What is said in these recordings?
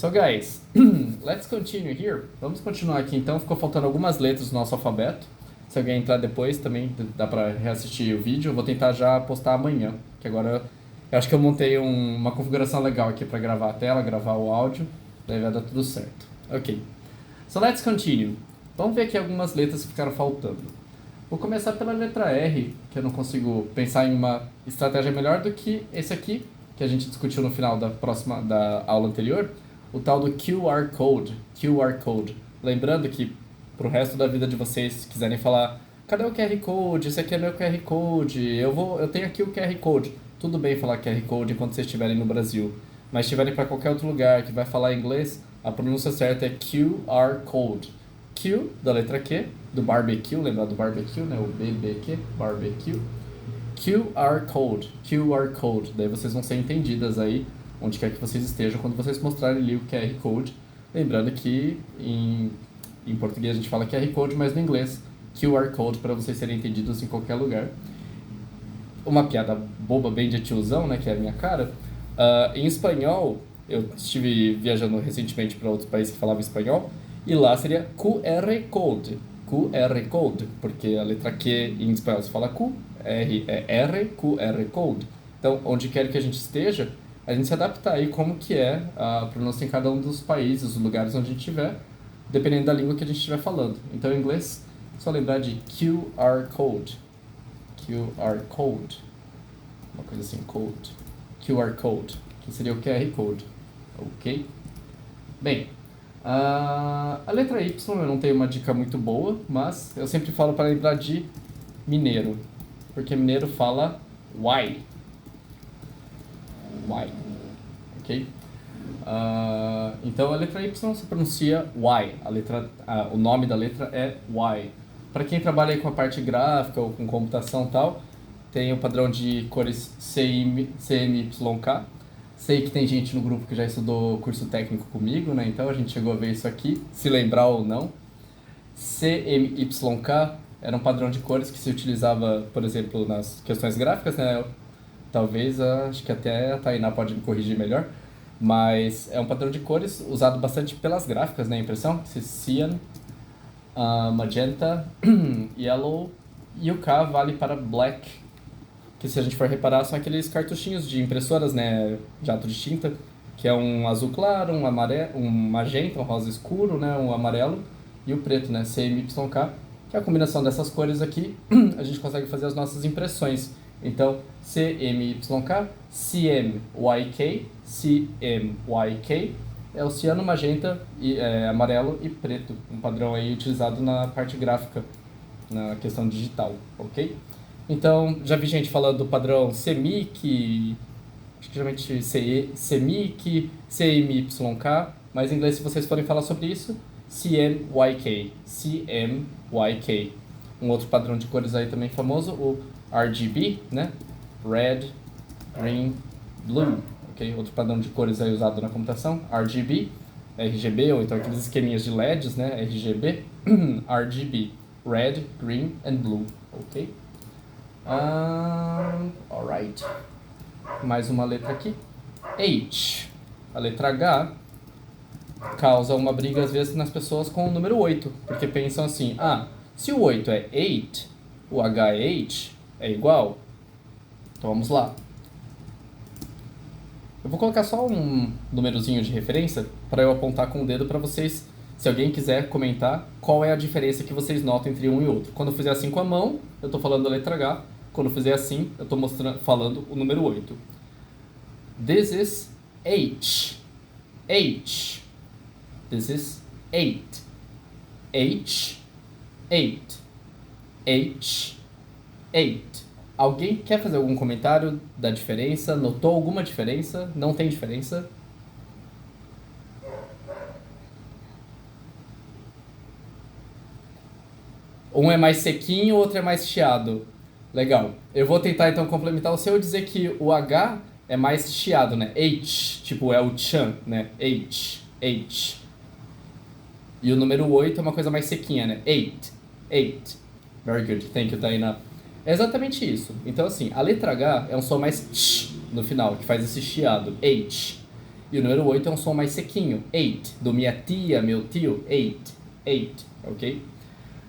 So guys, let's continue here. Vamos continuar aqui então. Ficou faltando algumas letras do nosso alfabeto. Se alguém entrar depois também dá pra reassistir o vídeo. Eu vou tentar já postar amanhã, que agora eu acho que eu montei uma configuração legal aqui pra gravar a tela, gravar o áudio. Daí vai dar tudo certo. Ok. So let's continue. Vamos ver aqui algumas letras que ficaram faltando. Vou começar pela letra R, que eu não consigo pensar em uma estratégia melhor do que esse aqui, que a gente discutiu no final da aula anterior, o tal do QR Code. QR Code. Lembrando que pro resto da vida de vocês, se quiserem falar, cadê o QR Code? Esse aqui é meu QR Code. Eu tenho aqui o QR Code. Tudo bem falar QR Code enquanto vocês estiverem no Brasil. Mas se estiverem para qualquer outro lugar que vai falar inglês, a pronúncia certa é QR Code. Q, da letra Q, do barbecue, lembrar do barbecue, né? O BBQ, barbecue. QR Code, QR Code. Daí vocês vão ser entendidas aí, onde quer que vocês estejam, quando vocês mostrarem ali o QR Code. Lembrando que em português a gente fala QR Code, mas no inglês QR Code, para vocês serem entendidos em qualquer lugar. Uma piada boba, bem de tiozão, né? Que é a minha cara. Em espanhol, eu estive viajando recentemente para outros países que falavam espanhol, e lá seria QR Code. QR Code, porque a letra Q em espanhol se fala Q, R é R, QR Code. Então, onde quer que a gente esteja, a gente se adapta aí como que é a pronúncia em cada um dos países, os lugares onde a gente estiver, dependendo da língua que a gente estiver falando. Então, em inglês, só lembrar de QR Code. QR Code. Uma coisa assim, code. QR Code, que seria o QR Code. Ok? Bem, a letra Y eu não tenho uma dica muito boa, mas eu sempre falo para lembrar de mineiro, porque mineiro fala why. Why. Ok? Então a letra Y se pronuncia why. O nome da letra é why. Para quem trabalha aí com a parte gráfica ou com computação e tal, tem o padrão de cores CMYK. Sei que tem gente no grupo que já estudou curso técnico comigo, né? Então a gente chegou a ver isso aqui, se lembrar ou não. CMYK era um padrão de cores que se utilizava, por exemplo, nas questões gráficas, né? Talvez, acho que até a Tainá pode me corrigir melhor. Mas é um padrão de cores usado bastante pelas gráficas, né? Impressão. Cyan, magenta, yellow e o K vale para black. Que se a gente for reparar são aqueles cartuchinhos de impressoras, né, jato de tinta, que é um azul claro, um amarelo, um magenta, um rosa escuro, né, um amarelo e o preto, né, CMYK, que é a combinação dessas cores aqui, a gente consegue fazer as nossas impressões. Então, CMYK, CMYK, CMYK é o ciano, magenta, amarelo e preto, um padrão aí utilizado na parte gráfica, na questão digital, ok? Então, já vi gente falando do padrão CMYK, acho que geralmente CMYK, CMYK, mas em inglês, se vocês forem falar sobre isso, CMYK, CMYK. Um outro padrão de cores aí também famoso, o RGB, né? Red, Green, Blue, ok? Outro padrão de cores aí usado na computação, RGB, RGB, ou então aqueles esqueminhas de LEDs, né? RGB, RGB, Red, Green and Blue, ok? Alright. Mais uma letra aqui. H. A letra H causa uma briga às vezes nas pessoas com o número 8, porque pensam assim, se o 8 é 8, o H é 8, é igual. Então vamos lá. Eu vou colocar só um númerozinho de referência para eu apontar com o dedo para vocês, se alguém quiser comentar qual é a diferença que vocês notam entre um e outro. Quando eu fizer assim com a mão, eu estou falando a letra H. Quando eu fizer assim, eu estou falando o número 8. This is H. H. This is 8. H. 8. H. 8. Alguém quer fazer algum comentário da diferença? Notou alguma diferença? Não tem diferença? Um é mais sequinho, o outro é mais chiado. Legal. Eu vou tentar então complementar o seu e dizer que o H é mais chiado, né? H, tipo é o chan, né? H, H. E o número 8 é uma coisa mais sequinha, né? 8, 8. Very good. Thank you, Tainá. É exatamente isso. Então assim, a letra H é um som mais ch no final, que faz esse chiado. H. E o número 8 é um som mais sequinho, 8, do minha tia, meu tio, 8, ok?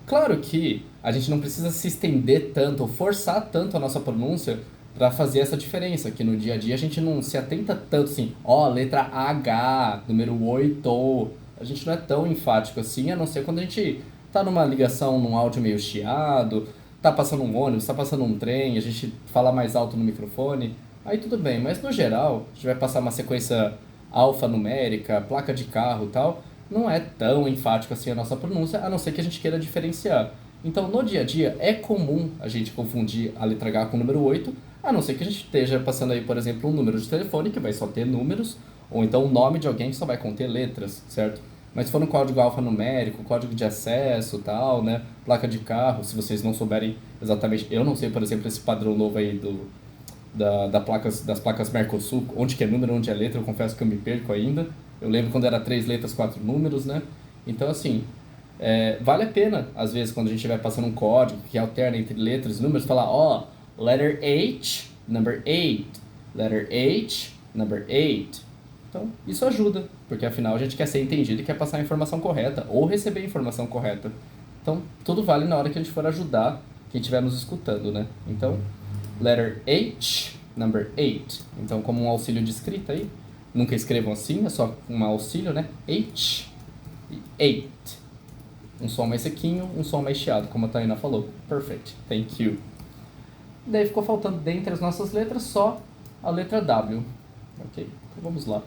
Claro que a gente não precisa se estender tanto, ou forçar tanto a nossa pronúncia para fazer essa diferença, que no dia a dia a gente não se atenta tanto assim, letra H, número 8, a gente não é tão enfático assim, a não ser quando a gente tá numa ligação, num áudio meio chiado, tá passando um ônibus, tá passando um trem, a gente fala mais alto no microfone, aí tudo bem, mas no geral, a gente vai passar uma sequência alfanumérica, placa de carro e tal, não é tão enfático assim a nossa pronúncia, a não ser que a gente queira diferenciar. Então, no dia a dia, é comum a gente confundir a letra H com o número 8, a não ser que a gente esteja passando aí, por exemplo, um número de telefone que vai só ter números, ou então o nome de alguém que só vai conter letras, certo? Mas se for um código alfanumérico, código de acesso tal, né? Placa de carro, se vocês não souberem exatamente... Eu não sei, por exemplo, esse padrão novo aí das placas Mercosul, onde que é número, onde é letra, eu confesso que eu me perco ainda. Eu lembro quando era 3 letras, 4 números, né? Então, assim, vale a pena, às vezes, quando a gente estiver passando um código que alterna entre letras e números, falar, letter H, number 8, letter H, number 8. Então, isso ajuda, porque afinal a gente quer ser entendido e quer passar a informação correta, ou receber a informação correta. Então, tudo vale na hora que a gente for ajudar quem estiver nos escutando, né? Então, letter H, number 8. Então, como um auxílio de escrita aí, nunca escrevam assim, é só um auxílio, né? H e 8. Um som mais sequinho, um som mais chiado, como a Taina falou. Perfect, thank you. Daí ficou faltando dentre as nossas letras só a letra W. Ok, então vamos lá.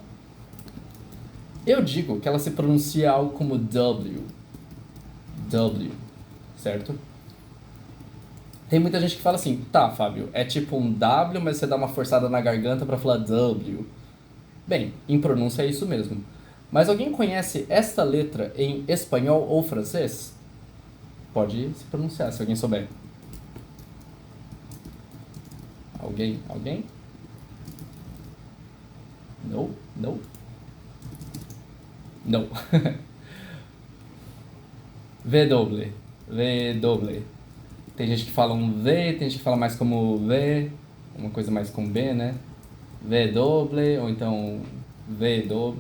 Eu digo que ela se pronuncia algo como W. W, certo? Tem muita gente que fala assim, tá, Fábio, é tipo um W, mas você dá uma forçada na garganta pra falar W. Bem, em pronúncia é isso mesmo. Mas alguém conhece esta letra em espanhol ou francês? Pode se pronunciar, se alguém souber. Alguém? Alguém? Não? Não? Não. W. W. Tem gente que fala um V, tem gente que fala mais como V, uma coisa mais com B, né? W, ou então VW,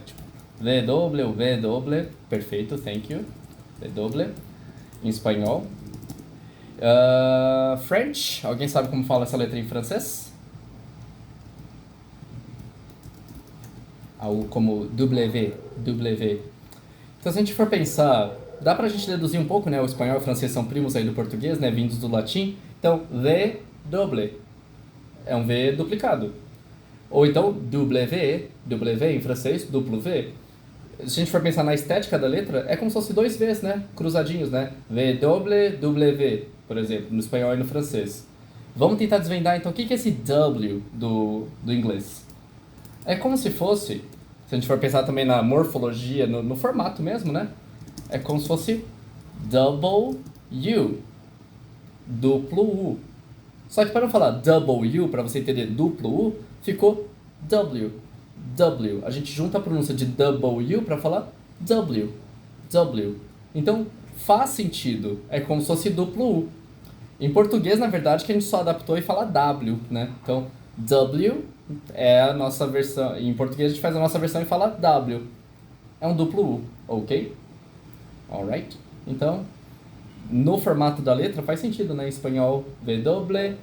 tipo, VW ou VW, perfeito, thank you. VW, em espanhol. French, alguém sabe como fala essa letra em francês? Algo como W. Então, se a gente for pensar, dá pra gente deduzir um pouco, né? O espanhol e o francês são primos aí do português, né? Vindos do latim. Então, W é um V duplicado. Ou então, W em francês, duplo V. Se a gente for pensar na estética da letra, é como se fosse 2 Vs, né? Cruzadinhos, né? W, por exemplo, no espanhol e no francês. Vamos tentar desvendar, então, o que é esse W do inglês? É como se fosse, se a gente for pensar também na morfologia, no formato mesmo, né? É como se fosse double U, duplo U. Só que para não falar double U, para você entender duplo U, ficou W. A gente junta a pronúncia de double U para falar W. Então, faz sentido. É como se fosse duplo U. Em português, na verdade, que a gente só adaptou e fala W, né? Então, W é a nossa versão... Em português, a gente faz a nossa versão e fala W. É um duplo U, ok? Alright? Então, no formato da letra faz sentido, né? Em espanhol, W,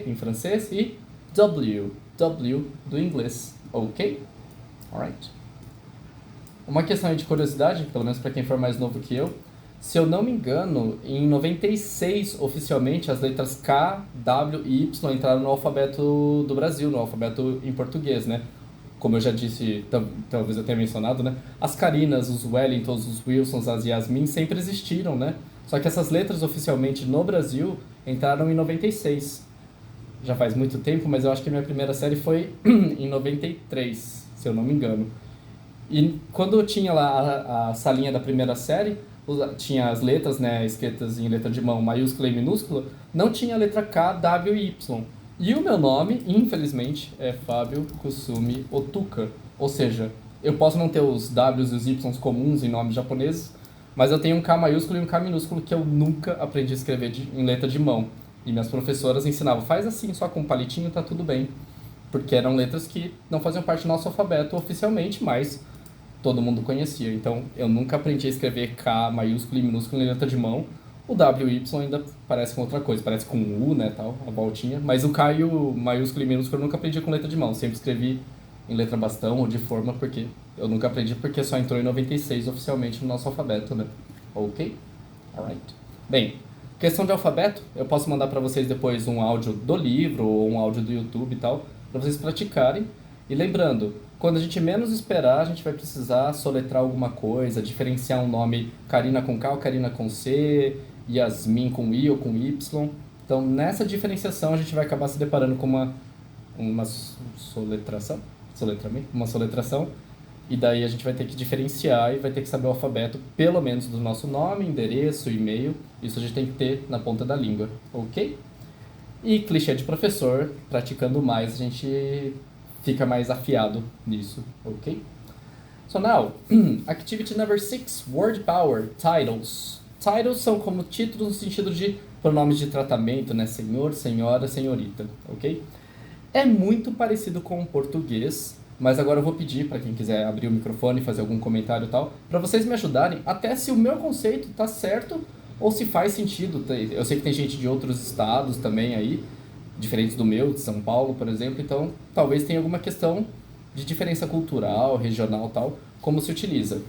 em francês e W do inglês, ok? Alright? Uma questão aí de curiosidade, pelo menos para quem for mais novo que eu, se eu não me engano, em 96, oficialmente, as letras K, W e Y entraram no alfabeto do Brasil, no alfabeto em português, né? Como eu já disse, talvez eu tenha mencionado, né? As Karinas, os Wellingtons, os Wilsons, as Yasmin sempre existiram, né? Só que essas letras oficialmente no Brasil entraram em 96. Já faz muito tempo, mas eu acho que a minha primeira série foi em 93, se eu não me engano. E quando eu tinha lá a salinha da primeira série, tinha as letras, né, escritas em letra de mão, maiúscula e minúscula, não tinha a letra K, W e Y. E o meu nome, infelizmente, é Fábio Kusumi Otuka. Ou seja, eu posso não ter os Ws e os Ys comuns em nomes japoneses, mas eu tenho um K maiúsculo e um K minúsculo que eu nunca aprendi a escrever em letra de mão. E minhas professoras ensinavam, faz assim, só com um palitinho tá tudo bem. porque eram letras que não faziam parte do nosso alfabeto oficialmente, mas todo mundo conhecia. Então, eu nunca aprendi a escrever K maiúsculo e minúsculo em letra de mão. O W e Y ainda parece com outra coisa, parece com U, né, tal, a voltinha. Mas o K e o maiúsculo e minúsculo eu nunca aprendi com letra de mão. Sempre escrevi em letra bastão ou de forma, porque eu nunca aprendi, porque só entrou em 96 oficialmente no nosso alfabeto, né? Ok? Alright. Bem, questão de alfabeto, eu posso mandar para vocês depois um áudio do livro ou um áudio do YouTube e tal, para vocês praticarem. E lembrando, quando a gente menos esperar, a gente vai precisar soletrar alguma coisa, diferenciar um nome Karina com K ou Karina com C, Yasmin com I ou com Y. Então, nessa diferenciação, a gente vai acabar se deparando com uma soletração, soletramento, uma soletração, e daí a gente vai ter que diferenciar e vai ter que saber o alfabeto, pelo menos do nosso nome, endereço, e-mail. Isso a gente tem que ter na ponta da língua, ok? E clichê de professor, praticando mais, a gente fica mais afiado nisso, ok? So now, activity number 6, word power, titles. Titles são como títulos no sentido de pronomes de tratamento, né? Senhor, senhora, senhorita, ok? É muito parecido com o português, mas agora eu vou pedir para quem quiser abrir o microfone e fazer algum comentário e tal, para vocês me ajudarem até se o meu conceito tá certo ou se faz sentido. Eu sei que tem gente de outros estados também aí, diferentes do meu, de São Paulo, por exemplo, então talvez tenha alguma questão de diferença cultural, regional e tal, como se utiliza.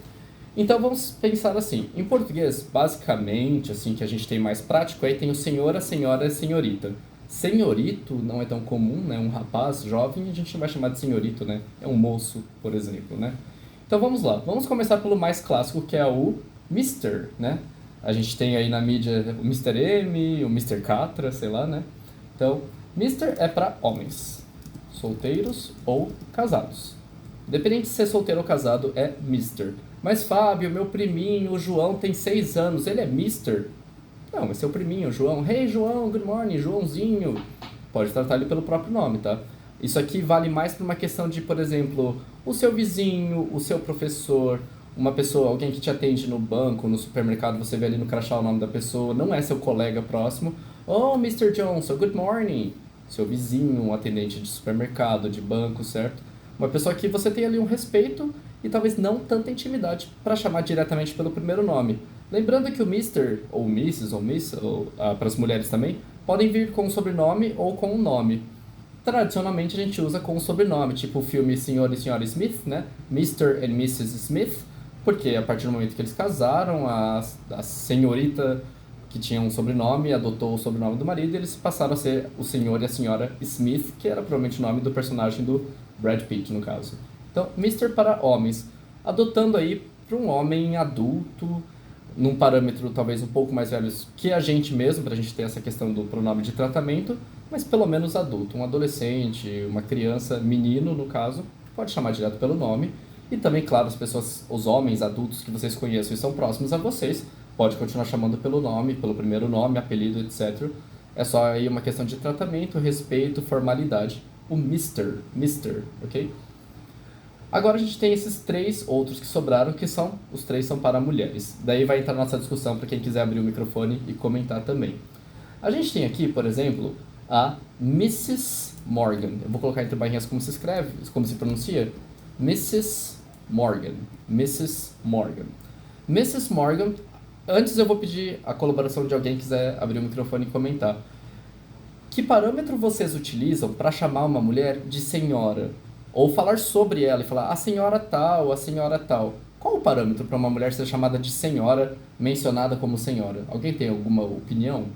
Então vamos pensar assim, em português, basicamente, assim, que a gente tem mais prático, aí tem o senhor, a senhora e a senhorita. Senhorito não é tão comum, né? Um rapaz jovem a gente não vai chamar de senhorito, né? É um moço, por exemplo, né? Então vamos lá, vamos começar pelo mais clássico, que é o Mister, né? A gente tem aí na mídia o Mr. M, o Mr. Catra, sei lá, né? Então, Mister é para homens, solteiros ou casados. Independente de ser solteiro ou casado, é Mister. Mas Fábio, meu priminho, o João tem 6 anos, ele é Mister? Não, mas seu priminho, o João. Hey, João, good morning, Joãozinho. Pode tratar ele pelo próprio nome, tá? Isso aqui vale mais para uma questão de, por exemplo, o seu vizinho, o seu professor, uma pessoa, alguém que te atende no banco, no supermercado, você vê ali no crachá o nome da pessoa, não é seu colega próximo. Oh, Mr. Johnson, good morning. Seu vizinho, um atendente de supermercado, de banco, certo? Uma pessoa que você tem ali um respeito e talvez não tanta intimidade para chamar diretamente pelo primeiro nome. Lembrando que o Mr. ou Mrs. ou Miss, ou para as mulheres também, podem vir com um sobrenome ou com um nome. Tradicionalmente a gente usa com um sobrenome, tipo o filme Senhor e Senhora Smith, né? Mr. and Mrs. Smith, porque a partir do momento que eles casaram, a senhorita que tinha um sobrenome adotou o sobrenome do marido e eles passaram a ser o senhor e a senhora Smith, que era provavelmente o nome do personagem do Brad Pitt, no caso. Então, Mr. para homens, adotando aí para um homem adulto, num parâmetro talvez um pouco mais velho que a gente mesmo, para a gente ter essa questão do pronome de tratamento, mas pelo menos adulto, um adolescente, uma criança, menino no caso, pode chamar direto pelo nome. E também, claro, as pessoas, os homens adultos que vocês conheçam e são próximos a vocês, pode continuar chamando pelo nome, pelo primeiro nome, apelido, etc. É só aí uma questão de tratamento, respeito, formalidade. O Mister, ok? Agora a gente tem esses 3 outros que sobraram, que são, os 3 são para mulheres. Daí vai entrar nossa discussão para quem quiser abrir o microfone e comentar também. A gente tem aqui, por exemplo, a Mrs. Morgan. Eu vou colocar entre barrinhas como se escreve, como se pronuncia. Mrs. Morgan. Mrs. Morgan. Mrs. Morgan. Antes eu vou pedir a colaboração de alguém que quiser abrir o microfone e comentar. Que parâmetro vocês utilizam para chamar uma mulher de senhora? Ou falar sobre ela e falar a senhora tal, a senhora tal. Qual o parâmetro para uma mulher ser chamada de senhora, mencionada como senhora? Alguém tem alguma opinião?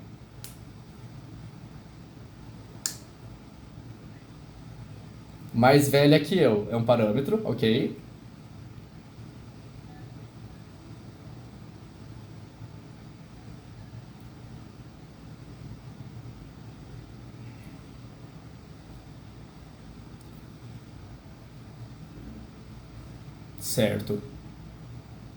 Mais velha que eu, é um parâmetro, ok? Certo.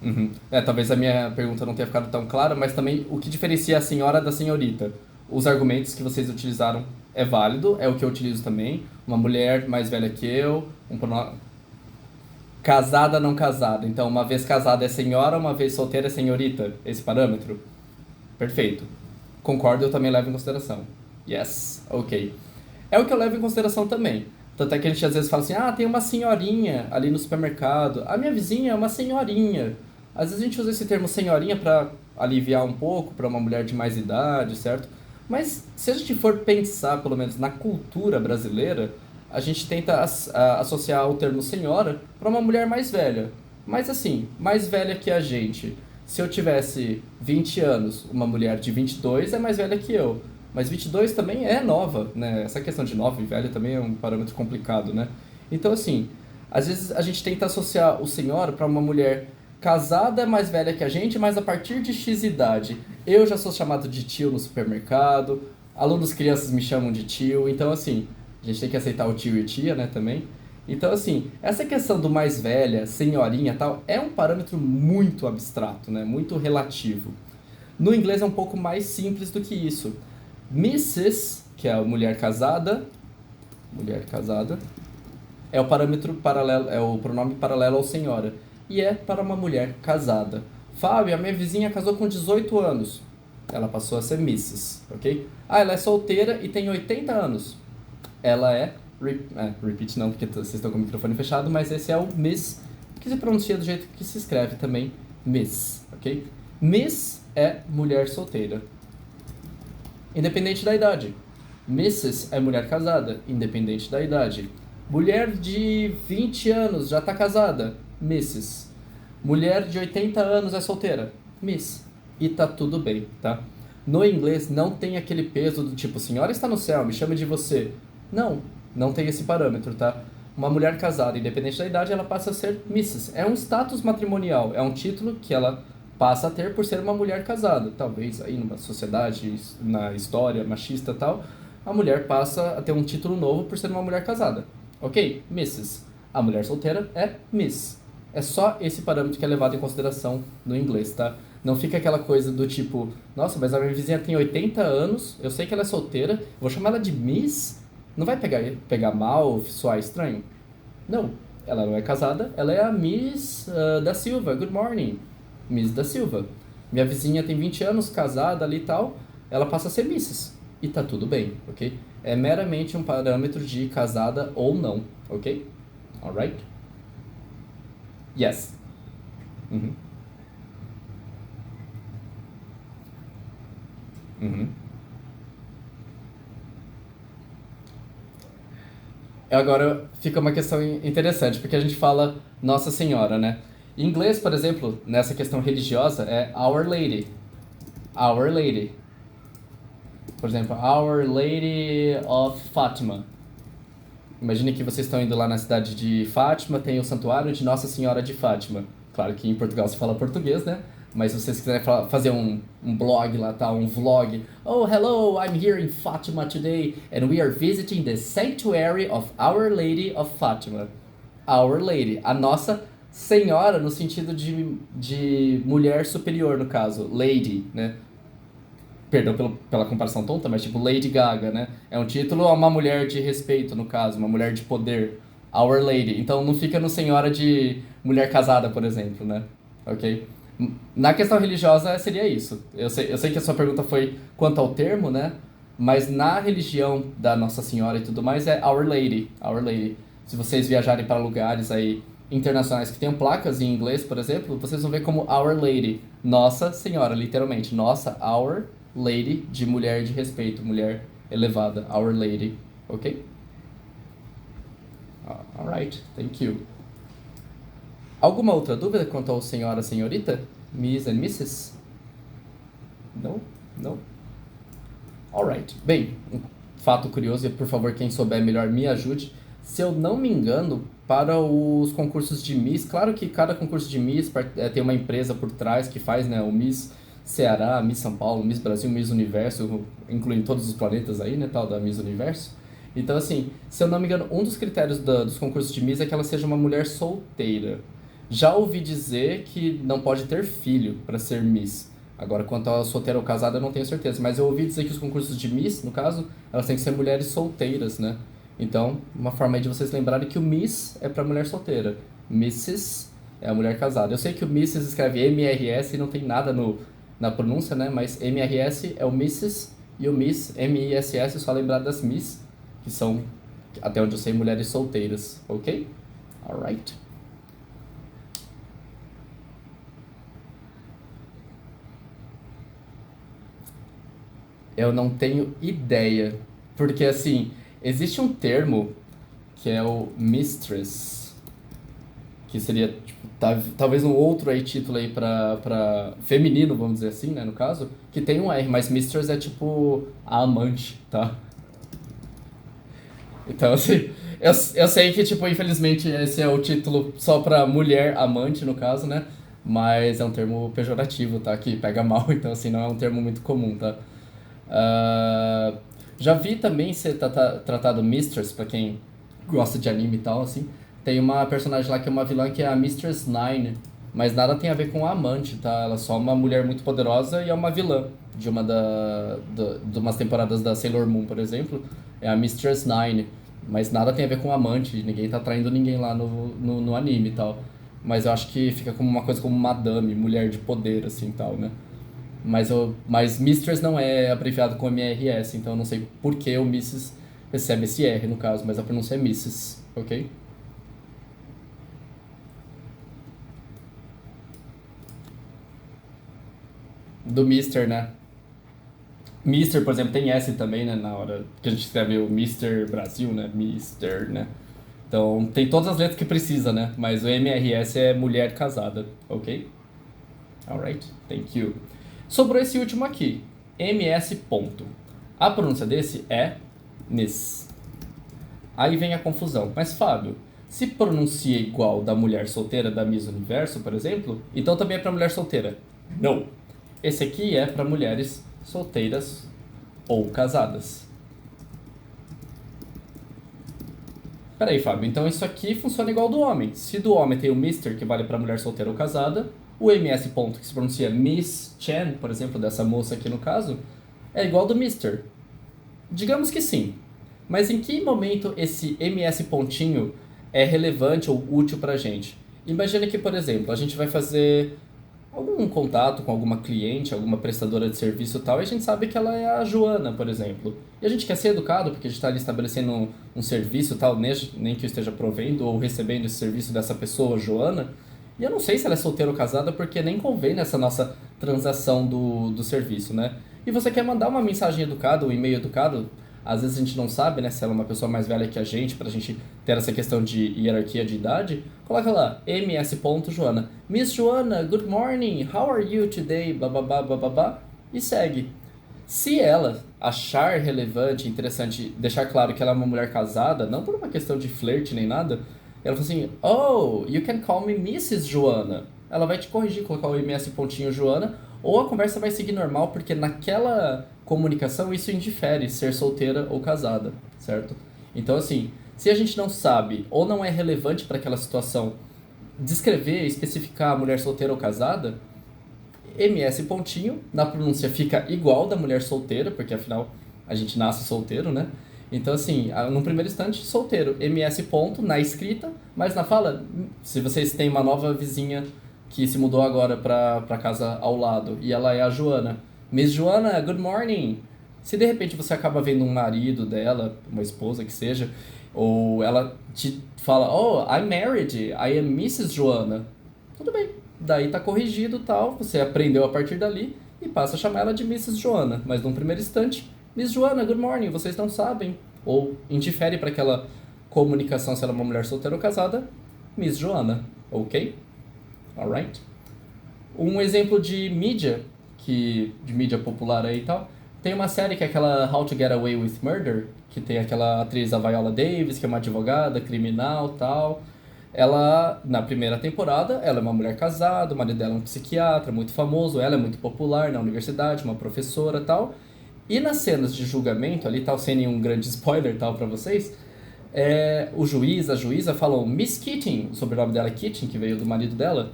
Uhum. Talvez a minha pergunta não tenha ficado tão clara, mas também o que diferencia a senhora da senhorita? Os argumentos que vocês utilizaram é válido, é o que eu utilizo também. Uma mulher mais velha que eu, casada, não casada. Então, uma vez casada é senhora, uma vez solteira é senhorita. Esse parâmetro? Perfeito. Concordo, eu também levo em consideração. Yes, ok. É o que eu levo em consideração também. Tanto é que a gente às vezes fala assim, ah, tem uma senhorinha ali no supermercado. A minha vizinha é uma senhorinha. Às vezes a gente usa esse termo senhorinha para aliviar um pouco para uma mulher de mais idade, certo? Mas se a gente for pensar, pelo menos na cultura brasileira, a gente tenta associar o termo senhora para uma mulher mais velha. Mas assim, mais velha que a gente. Se eu tivesse 20 anos, uma mulher de 22 é mais velha que eu. Mas 22 também é nova, né? Essa questão de nova e velha também é um parâmetro complicado, né? Então, assim, às vezes a gente tenta associar o senhora para uma mulher casada mais velha que a gente, mas a partir de X idade. Eu já sou chamado de tio no supermercado, alunos crianças me chamam de tio, então, assim, a gente tem que aceitar o tio e tia, né, também. Então, assim, essa questão do mais velha, senhorinha e tal, é um parâmetro muito abstrato, né? Muito relativo. No inglês é um pouco mais simples do que isso. Mrs., que é a mulher casada, é o parâmetro paralelo, é o pronome paralelo ao senhora. E é para uma mulher casada. Fábio, a minha vizinha casou com 18 anos. Ela passou a ser Mrs., ok? Ah, ela é solteira e tem 80 anos. Ela é repeat não, porque vocês estão com o microfone fechado, mas esse é o Miss, que se pronuncia do jeito que se escreve também, Miss, ok? Miss é mulher solteira, independente da idade. Mrs. é mulher casada, independente da idade. Mulher de 20 anos já está casada, Mrs. Mulher de 80 anos é solteira, Miss. E tá tudo bem, tá? No inglês não tem aquele peso do tipo, senhora está no céu, me chame de você. Não, não tem esse parâmetro, tá? Uma mulher casada, independente da idade, ela passa a ser Mrs. É um status matrimonial, é um título que ela passa a ter por ser uma mulher casada. Talvez aí numa sociedade, na história machista e tal, a mulher passa a ter um título novo por ser uma mulher casada. Ok? Mrs. A mulher solteira é Miss. É só esse parâmetro que é levado em consideração no inglês, tá? Não fica aquela coisa do tipo, nossa, mas a minha vizinha tem 80 anos, eu sei que ela é solteira, vou chamar ela de Miss? Não vai pegar mal, soar estranho? Não, ela não é casada, ela é a Miss da Silva, good morning, Miss da Silva. Minha vizinha tem 20 anos, casada ali e tal, ela passa a ser Mrs. E tá tudo bem, ok? É meramente um parâmetro de casada ou não, ok? Alright? Yes. Uhum. Uhum. Agora fica uma questão interessante, porque a gente fala Nossa Senhora, né? Em inglês, por exemplo, nessa questão religiosa, é Our Lady. Our Lady. Por exemplo, Our Lady of Fátima. Imagine que vocês estão indo lá na cidade de Fátima, tem o santuário de Nossa Senhora de Fátima. Claro que em Portugal se fala português, né? Mas se vocês quiserem fazer um blog lá, tá? Um vlog. Oh, hello, I'm here in Fátima today and we are visiting the sanctuary of Our Lady of Fátima. Our Lady, a Nossa Senhora no sentido de mulher superior, no caso. Lady, né? Perdão pela comparação tonta, mas tipo Lady Gaga, né? É um título a uma mulher de respeito, no caso, uma mulher de poder. Our Lady. Então não fica no senhora de mulher casada, por exemplo, né? Ok? Na questão religiosa seria isso. Eu sei que a sua pergunta foi quanto ao termo, né? Mas na religião da Nossa Senhora e tudo mais é Our Lady. Our Lady. Se vocês viajarem para lugares aí internacionais que tenham placas em inglês, por exemplo, vocês vão ver como Our Lady. Nossa Senhora, literalmente. Nossa, Our Lady de mulher de respeito, mulher elevada. Our Lady. Ok? Alright, thank you. Alguma outra dúvida quanto ao senhora, senhorita? Miss and Mrs? Não? Não? Alright. Bem, um fato curioso, e por favor, quem souber melhor me ajude. Se eu não me engano, para os concursos de Miss, claro que cada concurso de Miss tem uma empresa por trás que faz, né? O Miss Ceará, Miss São Paulo, Miss Brasil, Miss Universo, incluindo todos os planetas aí, né? Tal da Miss Universo. Então, assim, se eu não me engano, um dos critérios dos concursos de Miss é que ela seja uma mulher solteira. Já ouvi dizer que não pode ter filho para ser Miss. Agora, quanto a solteira ou casada, eu não tenho certeza. Mas eu ouvi dizer que os concursos de Miss, no caso, elas têm que ser mulheres solteiras, né? Então, uma forma aí de vocês lembrarem que o Miss é para mulher solteira. Mrs. é a mulher casada. Eu sei que o Mrs. escreve M-R-S e não tem nada na pronúncia, né? Mas M-R-S é o Mrs. e o Miss, M-I-S-S, só lembrar das Miss, que são Até onde eu sei, mulheres solteiras, ok? Alright. Eu não tenho ideia. Porque, assim, existe um termo que é o mistress, que seria, tipo, talvez um outro aí título aí pra feminino, vamos dizer assim, né, no caso, que tem um R, mas mistress é tipo a amante, tá? Então, assim, eu sei que, tipo, infelizmente esse é o título só pra mulher amante, no caso, né? Mas é um termo pejorativo, tá? Que pega mal, então, assim, não é um termo muito comum, tá? Ah, já vi também ser tratado Mistress, pra quem gosta de anime e tal, assim. Tem uma personagem lá que é uma vilã que é a Mistress Nine, mas nada tem a ver com a amante, tá? Ela é só uma mulher muito poderosa e é uma vilã de de umas temporadas da Sailor Moon, por exemplo. É a Mistress Nine, mas nada tem a ver com amante, ninguém tá traindo ninguém lá no anime e tal. Mas eu acho que fica como uma coisa como madame, mulher de poder, assim, tal, né? Mas Mistress não é abreviado com MRS, então eu não sei por que o Mrs. recebe esse R no caso, mas a pronúncia é Mrs, ok? Do Mister, né? Mister, por exemplo, tem S também, né? Na hora que a gente escreve o Mister Brasil, né? Mister, né? Então tem todas as letras que precisa, né? Mas o MRS é mulher casada, ok? Alright, thank you. Sobrou esse último aqui, MS ponto. A pronúncia desse é Miss. Aí vem a confusão. Mas, Fábio, se pronuncia igual da mulher solteira da Miss Universo, por exemplo, então também é para mulher solteira. Não. Esse aqui é para mulheres solteiras ou casadas. Peraí, Fábio, então isso aqui funciona igual do homem. Se do homem tem o Mister, que vale para mulher solteira ou casada, o MS ponto, que se pronuncia Miss Chen, por exemplo, dessa moça aqui no caso, é igual do Mister. Digamos que sim. Mas em que momento esse MS pontinho é relevante ou útil pra gente? Imagina que, por exemplo, a gente vai fazer algum contato com alguma cliente, alguma prestadora de serviço e tal, e a gente sabe que ela é a Joana, por exemplo. E a gente quer ser educado, porque a gente está ali estabelecendo um serviço e tal, nem que eu esteja provendo ou recebendo esse serviço dessa pessoa, Joana. E eu não sei se ela é solteira ou casada, porque nem convém nessa nossa transação do serviço, né? E você quer mandar uma mensagem educada, um e-mail educado, às vezes a gente não sabe, né, se ela é uma pessoa mais velha que a gente, pra gente ter essa questão de hierarquia de idade, coloca lá, ms. Joana. Miss Joana, good morning, how are you today? Bababá, bababá, e segue. Se ela achar relevante, interessante, deixar claro que ela é uma mulher casada, não por uma questão de flerte nem nada, ela fala assim, oh, you can call me Mrs. Joana. Ela vai te corrigir, colocar o MS pontinho Joana, ou a conversa vai seguir normal, porque naquela comunicação isso indifere ser solteira ou casada, certo? Então, assim, se a gente não sabe ou não é relevante para aquela situação descrever, especificar a mulher solteira ou casada, MS pontinho, na pronúncia fica igual da mulher solteira, porque afinal a gente nasce solteiro, né? Então, assim, no primeiro instante, solteiro, MS ponto na escrita, mas na fala, se vocês têm uma nova vizinha que se mudou agora pra casa ao lado, e ela é a Joana. Miss Joana, good morning! Se de repente você acaba vendo um marido dela, uma esposa que seja, ou ela te fala, oh, I'm married, I am Mrs. Joana. Tudo bem, daí tá corrigido e tal, você aprendeu a partir dali e passa a chamar ela de Mrs. Joana. Mas num primeiro instante, Miss Joana, good morning, vocês não sabem. Ou interfere para aquela comunicação se ela é uma mulher solteira ou casada, Miss Joana, ok? Alright? Um exemplo de mídia, de mídia popular aí e tal, tem uma série que é aquela How to Get Away with Murder, que tem aquela atriz, a Viola Davis, que é uma advogada criminal e tal. Ela, na primeira temporada, ela é uma mulher casada, o marido dela é um psiquiatra muito famoso, ela é muito popular na universidade, uma professora e tal. E nas cenas de julgamento ali, tal, sem nenhum grande spoiler tal pra vocês, o juiz, a juíza falam Miss Keating, o sobrenome dela é Keating, que veio do marido dela.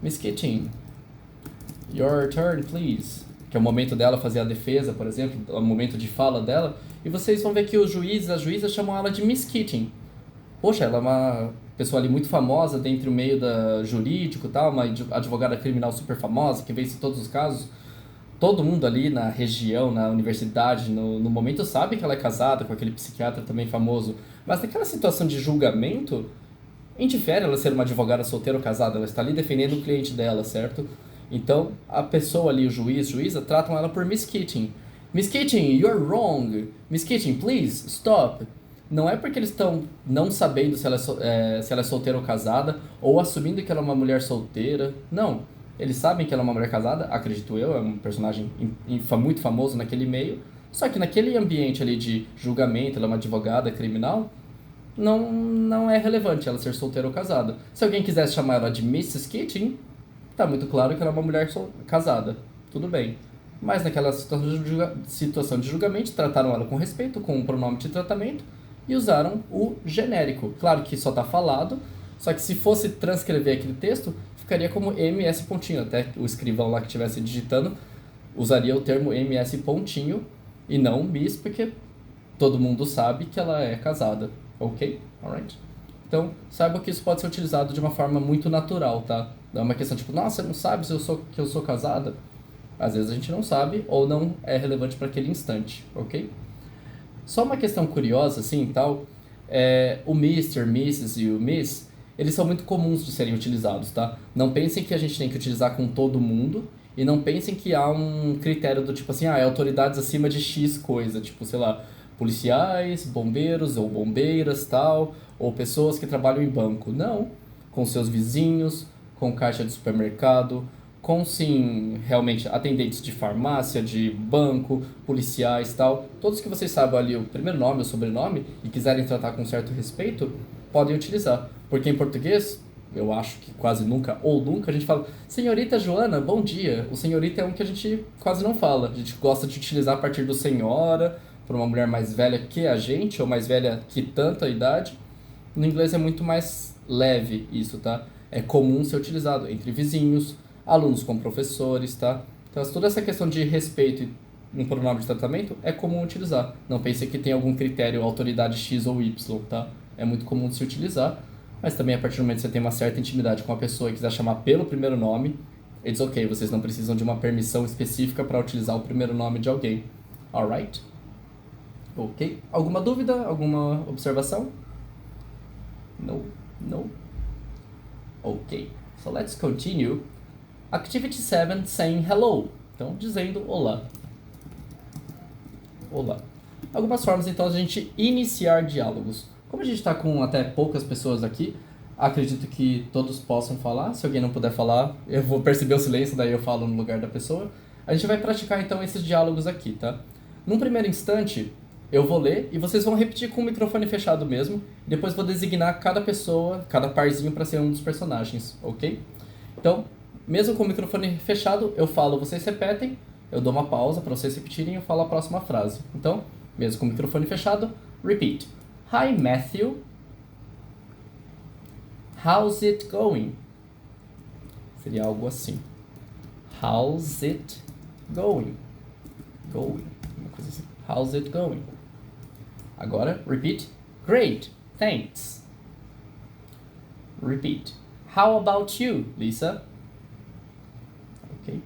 Miss Keating, your turn, please. Que é o momento dela fazer a defesa, por exemplo, o momento de fala dela. E vocês vão ver que o juiz e a juíza chamam ela de Miss Keating. Poxa, ela é uma pessoa ali muito famosa dentro do meio da jurídico e tal, uma advogada criminal super famosa, que vence todos os casos. todo mundo ali na região, na universidade, no momento sabe que ela é casada com aquele psiquiatra também famoso, mas naquela situação de julgamento, indifere ela ser uma advogada solteira ou casada, ela está ali defendendo o cliente dela, certo? Então, a pessoa ali, o juiz, juíza, tratam ela por Miss Keating. Miss Keating, you're wrong. Miss Keating, please, stop. Não é porque eles estão não sabendo se ela se ela é solteira ou casada, ou assumindo que ela é uma mulher solteira. Não. Eles sabem que ela é uma mulher casada, acredito eu, é um personagem muito famoso naquele meio. Só que naquele ambiente ali de julgamento, ela é uma advogada criminal, não é relevante ela ser solteira ou casada. Se alguém quisesse chamar ela de Mrs. Keating, tá muito claro que ela é uma mulher casada. Tudo bem. Mas naquela situação de julgamento, trataram ela com respeito, com o pronome de tratamento, e usaram o genérico. Claro que só tá falado, só que se fosse transcrever aquele texto, ficaria como MS pontinho. Até o escrivão lá que estivesse digitando usaria o termo MS pontinho e não Miss, porque todo mundo sabe que ela é casada. Ok? Alright? Então, saiba que isso pode ser utilizado de uma forma muito natural, tá? Não é uma questão tipo, nossa, você não sabe se que eu sou casada? Às vezes a gente não sabe ou não é relevante para aquele instante, ok? Só uma questão curiosa, assim, tal, o Mr., Mrs. e o Miss, eles são muito comuns de serem utilizados, tá? Não pensem que a gente tem que utilizar com todo mundo e não pensem que há um critério do tipo assim, é autoridades acima de X coisa, tipo, sei lá, policiais, bombeiros ou bombeiras, tal, ou pessoas que trabalham em banco. Não, com seus vizinhos, com caixa de supermercado, com sim, realmente, atendentes de farmácia, de banco, policiais, tal. Todos que vocês sabem ali o primeiro nome, o sobrenome e quiserem tratar com certo respeito, podem utilizar. Porque em português, eu acho que quase nunca ou nunca a gente fala senhorita Joana, bom dia. O senhorita é um que a gente quase não fala. A gente gosta de utilizar a partir do senhora, para uma mulher mais velha que a gente, ou mais velha que tanta idade. No inglês é muito mais leve isso, tá? É comum ser utilizado entre vizinhos, alunos com professores, tá? Então, toda essa questão de respeito e um pronome de tratamento é comum utilizar. Não pense que tem algum critério, autoridade X ou Y, tá? É muito comum de se utilizar, mas também a partir do momento que você tem uma certa intimidade com a pessoa e quiser chamar pelo primeiro nome, it's ok, vocês não precisam de uma permissão específica para utilizar o primeiro nome de alguém. Alright? Ok. Alguma dúvida? Alguma observação? No? No? Ok. So let's continue. Activity 7, saying hello. Então, dizendo olá. Olá. Algumas formas, então, de a gente iniciar diálogos. Como a gente está com até poucas pessoas aqui, acredito que todos possam falar. Se alguém não puder falar, eu vou perceber o silêncio, daí eu falo no lugar da pessoa. A gente vai praticar, então, esses diálogos aqui, tá? Num primeiro instante, eu vou ler e vocês vão repetir com o microfone fechado mesmo. Depois vou designar cada pessoa, cada parzinho para ser um dos personagens, ok? Então, mesmo com o microfone fechado, eu falo, vocês repetem, eu dou uma pausa para vocês repetirem e eu falo a próxima frase. Então, mesmo com o microfone fechado, repeat. Hi, Matthew. How's it going? Seria algo assim. How's it going? Going. Uma coisa assim. How's it going? Agora, repeat. Great, thanks. Repeat. How about you, Lisa? Ok.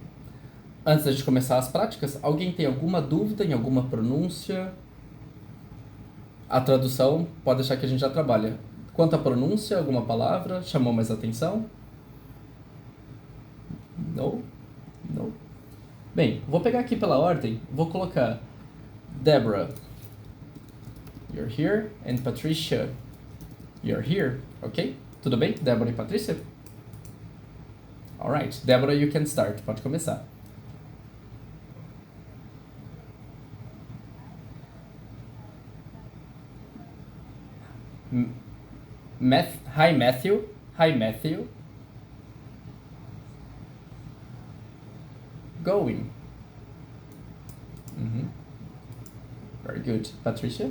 Antes da gente começar as práticas, alguém tem alguma dúvida em alguma pronúncia? A tradução pode deixar que a gente já trabalha. Quanto à pronúncia, alguma palavra chamou mais atenção? No? No? Bem, vou pegar aqui pela ordem, vou colocar Deborah, you're here, and Patricia, you're here, ok? Tudo bem, Deborah e Patrícia? Alright, Deborah, you can start, pode começar. Hi, Matthew. Hi, Matthew. Going. Very good. Patricia?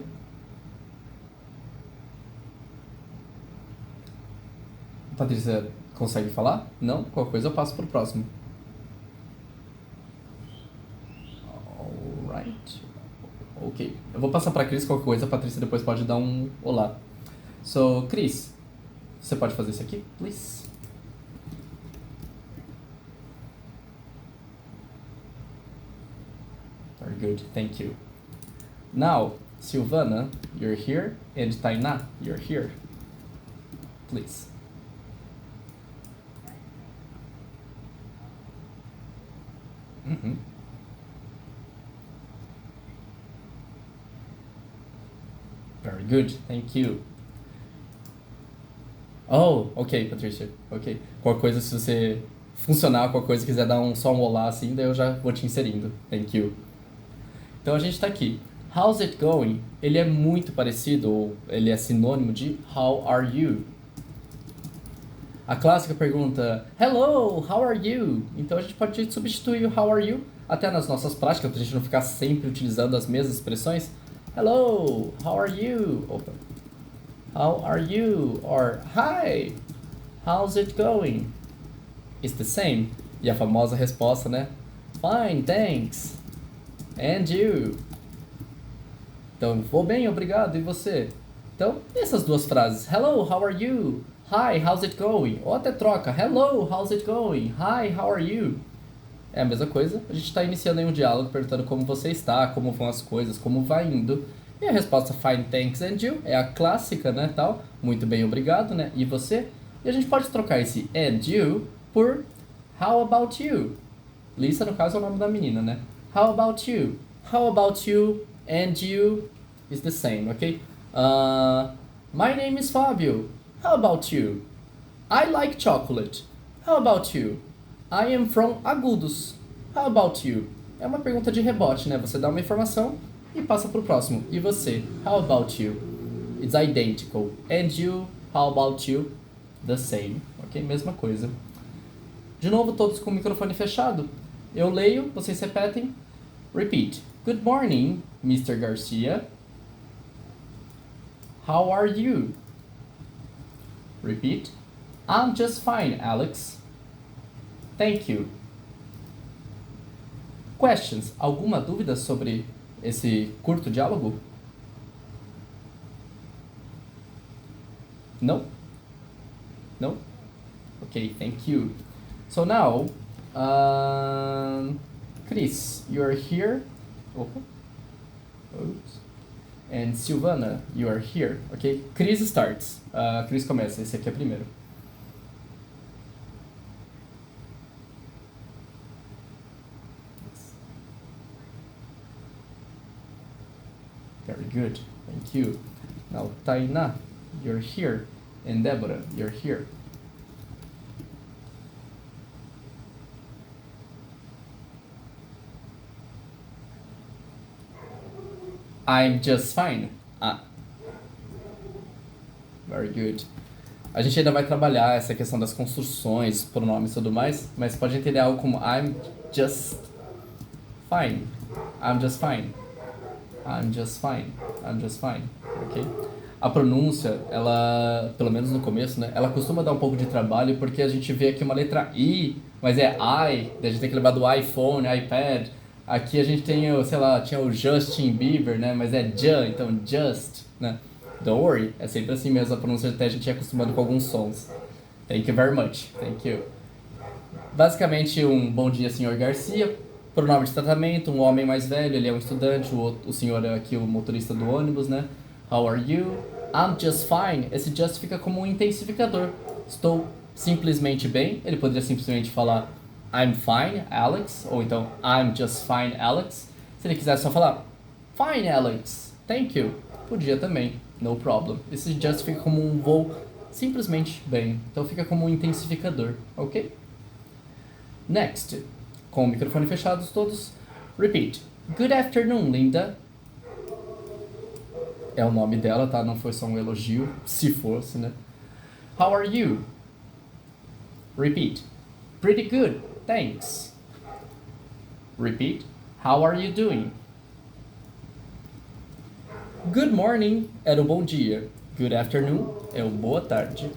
Patrícia consegue falar? Não? Qualquer coisa eu passo pro próximo. Alright. Ok. Eu vou passar pra Cris qualquer coisa, a Patrícia depois pode dar um olá. So, Cris, você pode fazer isso aqui, please? good, thank you. Now, Silvana, you're here, and Tainá, you're here. Please. Very good, thank you. Oh, ok, Patrícia, ok. Qualquer coisa, se você funcionar, qualquer coisa, quiser dar só um olá assim, daí eu já vou te inserindo. Thank you. Então a gente tá aqui. How's it going? Ele é muito parecido, ou ele é sinônimo de How are you? A clássica pergunta, Hello, how are you? Então a gente pode substituir o How are you até nas nossas práticas, pra gente não ficar sempre utilizando as mesmas expressões. Hello, how are you? Opa. How are you? Or Hi, how's it going? It's the same. E a famosa resposta, né? Fine, thanks. And you? Então, vou bem, obrigado. E você? Então, essas duas frases. Hello, how are you? Hi, how's it going? Ou até troca. Hello, how's it going? Hi, how are you? É a mesma coisa. A gente está iniciando aí um diálogo perguntando como você está, como vão as coisas, como vai indo. E a resposta fine, thanks and you é a clássica, né, tal. Muito bem, obrigado, né? E você? E a gente pode trocar esse and you por how about you? Lisa, no caso, é o nome da menina, né? How about you? How about you and you is the same, okay? My name is Fabio. How about you? I like chocolate. How about you? I am from Agudos. How about you? É uma pergunta de rebote, né? Você dá uma informação e passa pro próximo. E você? How about you? It's identical. And you? How about you? The same. Ok? Mesma coisa. De novo, todos com o microfone fechado. Eu leio, vocês repetem. Repeat. Good morning, Mr. Garcia. How are you? Repeat. I'm just fine, Alex. Thank you. Questions? Alguma dúvida sobre esse curto diálogo? No? No? Okay, thank you. So now, Chris, you're here. Opa. Oops. And Silvana, you are here. Okay? Chris starts. Chris começa. Esse aqui é primeiro. Very good. Thank you. Now, Tainá, you're here. And Deborah, you're here. I'm just fine. Very good. A gente ainda vai trabalhar essa questão das construções, pronomes e tudo mais, mas pode entender algo como I'm just fine. I'm just fine. I'm just fine. I'm just fine. Ok? A pronúncia, ela, pelo menos no começo, né? Ela costuma dar um pouco de trabalho porque a gente vê aqui uma letra I, mas é I, daí a gente tem que lembrar do iPhone, iPad. Aqui a gente tem, sei lá, tinha o Justin Bieber, né? Mas é Ju, então just, né? Don't worry, é sempre assim mesmo a pronúncia, até a gente é acostumado com alguns sons. Thank you very much. Thank you. Basicamente, um bom dia, senhor Garcia. Pronome de tratamento, um homem mais velho, ele é um estudante, o senhor é aqui o motorista do ônibus, né? How are you? I'm just fine. Esse just fica como um intensificador. Estou simplesmente bem. Ele poderia simplesmente falar I'm fine, Alex. Ou então I'm just fine, Alex. Se ele quiser só falar Fine, Alex. Thank you. Podia também. No problem. Esse just fica como um vou simplesmente bem. Então fica como um intensificador. Ok? Next. Com o microfone fechado todos. Repeat. Good afternoon, Linda. É o nome dela, tá? Não foi só um elogio. Se fosse, né? How are you? Repeat. Pretty good, thanks. Repeat. How are you doing? Good morning era o bom dia. Good afternoon é o boa tarde.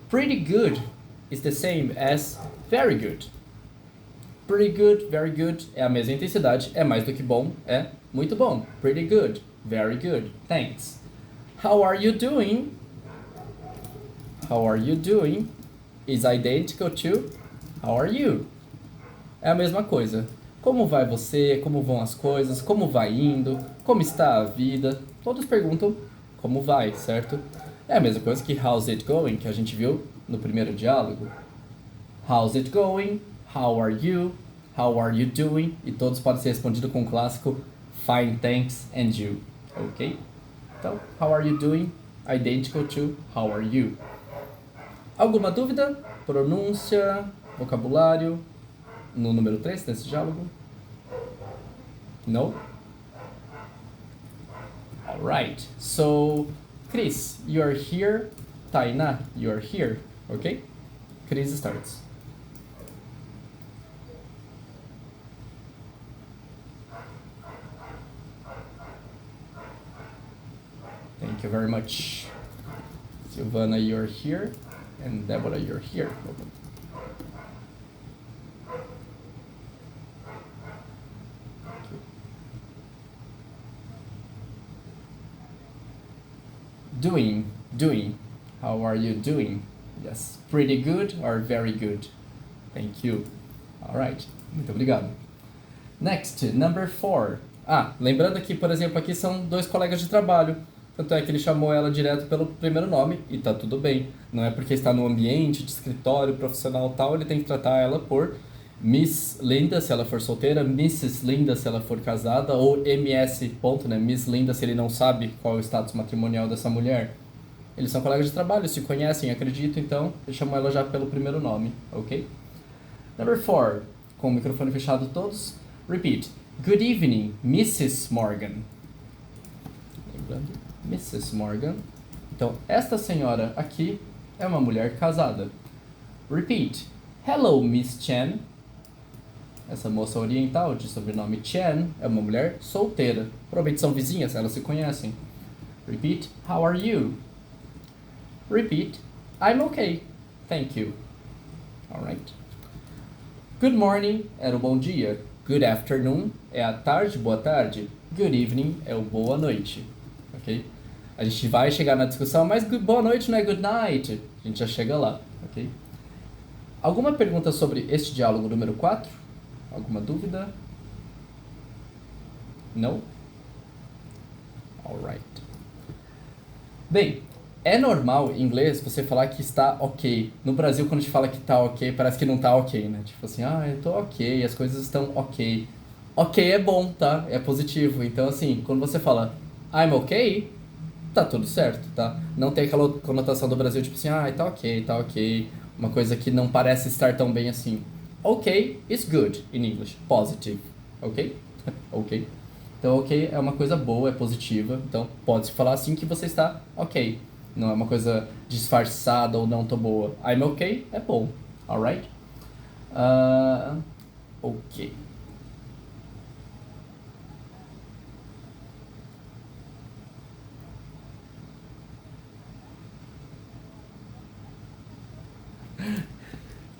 Pretty good is the same as very good. Pretty good, very good é a mesma intensidade, é mais do que bom, é muito bom. Pretty good, very good, thanks. How are you doing? How are you doing is identical to how are you? É a mesma coisa. Como vai você? Como vão as coisas? Como vai indo? Como está a vida? Todos perguntam como vai, certo? É a mesma coisa que how's it going, que a gente viu no primeiro diálogo. How's it going? How are you? How are you doing? E todos podem ser respondidos com o clássico fine, thanks, and you. Ok? Então, how are you doing? Identical to how are you. Alguma dúvida? Pronúncia, vocabulário, no número 3 desse diálogo? No? Alright, so Chris, you're here. Tainá, you're here. Okay? Chris starts. Thank you very much. Silvana, you're here. And Deborah, you're here. Doing. How are you doing? Yes, pretty good or very good? Thank you. Alright, muito obrigado. Next, number 4. Lembrando que, por exemplo, aqui são 2 colegas de trabalho. Tanto é que ele chamou ela direto pelo primeiro nome e tá tudo bem. Não é porque está no ambiente de escritório profissional tal, ele tem que tratar ela por Miss Linda, se ela for solteira, Mrs. Linda, se ela for casada, ou MS, ponto, né? Miss Linda, se ele não sabe qual é o status matrimonial dessa mulher. Eles são colegas de trabalho, se conhecem, acredito, então ele chamou ela já pelo primeiro nome, ok? Number 4, com o microfone fechado todos. Repeat. Good evening, Mrs. Morgan. Lembrando, Mrs. Morgan. Então, esta senhora aqui é uma mulher casada. Repeat. Hello, Miss Chen. Essa moça oriental de sobrenome Chen é uma mulher solteira. Provavelmente são vizinhas, elas se conhecem. Repeat. How are you? Repeat. I'm okay. Thank you. Alright. Good morning era o bom dia. Good afternoon é a tarde, boa tarde. Good evening é o boa noite. Ok? A gente vai chegar na discussão, mas boa noite não é good night. A gente já chega lá. Ok? Alguma pergunta sobre este diálogo número 4? Alguma dúvida? Não? Alright. Bem, é normal em inglês você falar que está ok. No Brasil, quando a gente fala que está ok, parece que não está ok, né? Tipo assim, eu tô ok, as coisas estão ok. Ok é bom, tá? É positivo. Então, assim, quando você fala I'm ok, tá tudo certo, tá? Não tem aquela conotação do Brasil, tipo assim, tá ok, tá ok. Uma coisa que não parece estar tão bem assim. Ok is good in English. Positive. Ok? Ok. Então, ok é uma coisa boa, é positiva. Então, pode-se falar assim que você está ok. Não é uma coisa disfarçada ou não tão boa. I'm okay é bom. Alright? Ok.